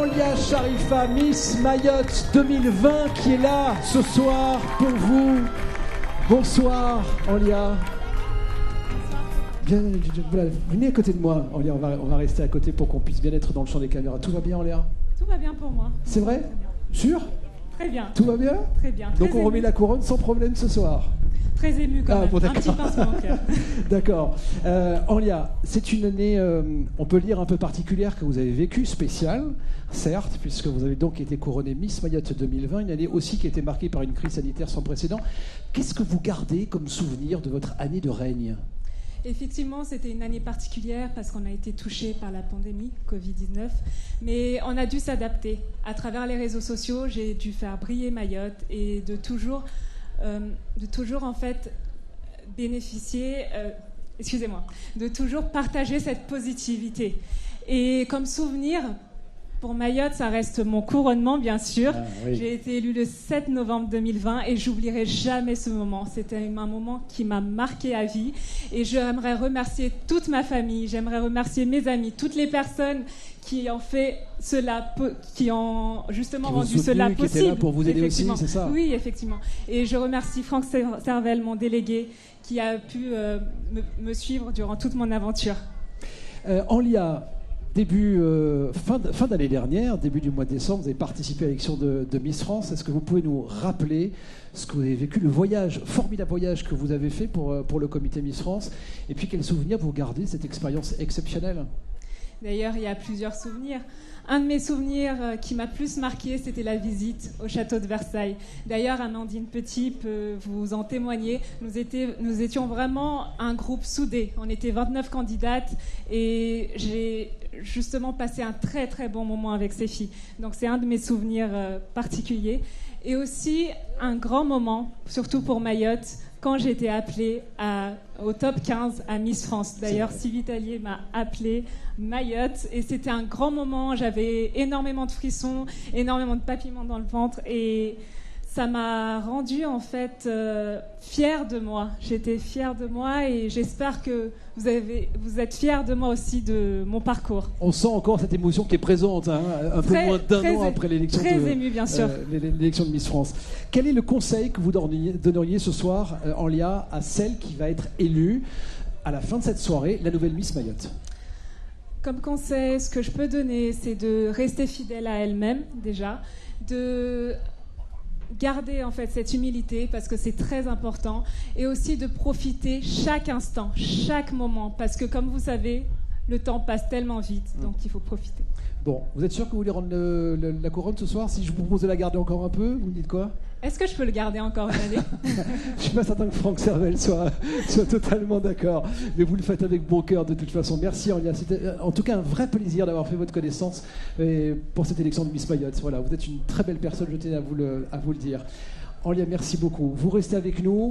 Enlia Sharifa, Miss Mayotte 2020, qui est là ce soir pour vous. Bonsoir, Enlia. Bien, voilà, venez à côté de moi, Enlia. On va rester à côté pour qu'on puisse bien être dans le champ des caméras. Tout va bien, Enlia? Tout va bien pour moi. C'est vrai? Sûr? Très bien. Tout va bien? Très bien. Donc on remet la couronne sans problème ce soir. Très ému quand même, bon, un petit pincement au cœur. D'accord. Enlia, c'est une année, on peut le dire, un peu particulière que vous avez vécue, spéciale, certes, puisque vous avez donc été couronnée Miss Mayotte 2020, une année aussi qui a été marquée par une crise sanitaire sans précédent. Qu'est-ce que vous gardez comme souvenir de votre année de règne? Effectivement, c'était une année particulière parce qu'on a été touché par la pandémie Covid-19, mais on a dû s'adapter. À travers les réseaux sociaux, j'ai dû faire briller Mayotte et de toujours en fait bénéficier, de toujours partager cette positivité. Et comme souvenir, pour Mayotte, ça reste mon couronnement, bien sûr. Ah, oui. J'ai été élue le 7 novembre 2020 et j'oublierai jamais ce moment. C'était un moment qui m'a marqué à vie. Et j'aimerais remercier toute ma famille, j'aimerais remercier mes amis, toutes les personnes qui ont fait cela, qui ont justement rendu cela possible. Qui étaient là pour vous aider aussi, c'est ça? Oui, effectivement. Et je remercie Franck Servel, mon délégué, qui a pu me suivre durant toute mon aventure. Enlia, fin d'année dernière, début du mois de décembre, vous avez participé à l'élection de Miss France. Est-ce que vous pouvez nous rappeler ce que vous avez vécu, le formidable voyage que vous avez fait pour le comité Miss France, et puis quels souvenirs vous gardez de cette expérience exceptionnelle? D'ailleurs, il y a plusieurs souvenirs. Un de mes souvenirs qui m'a plus marqué, c'était la visite au château de Versailles. D'ailleurs, Amandine Petit peut vous en témoigner. Nous étions vraiment un groupe soudé. On était 29 candidates et j'ai justement passé un très très bon moment avec ces filles. Donc c'est un de mes souvenirs particuliers. Et aussi un grand moment, surtout pour Mayotte, quand j'ai été appelée au top 15 à Miss France. D'ailleurs, Civitalier m'a appelée Mayotte et c'était un grand moment. J'avais énormément de frissons, énormément de papillements dans le ventre et ça m'a rendue en fait fière de moi. J'étais fière de moi et j'espère que vous êtes fiers de moi aussi de mon parcours. On sent encore cette émotion qui est présente, hein, un peu moins d'un an après l'élection ému, bien sûr. L'élection de Miss France. Quel est le conseil que vous donneriez ce soir, Enlia, à celle qui va être élue à la fin de cette soirée, la nouvelle Miss Mayotte? Comme conseil, ce que je peux donner, c'est de rester fidèle à elle-même déjà, de garder en fait cette humilité parce que c'est très important et aussi de profiter chaque instant, chaque moment parce que comme vous savez, le temps passe tellement vite donc il faut profiter. Bon, vous êtes sûr que vous voulez rendre la couronne ce soir? Si je vous propose de la garder encore un peu, vous me dites quoi? Est-ce que je peux le garder encore une année? Je ne suis pas certain que Franck Servel soit totalement d'accord, mais vous le faites avec bon cœur de toute façon. Merci Enlia, c'était en tout cas un vrai plaisir d'avoir fait votre connaissance pour cette élection de Miss Mayotte. Voilà, vous êtes une très belle personne, je tenais à vous le dire. Enlia, merci beaucoup. Vous restez avec nous.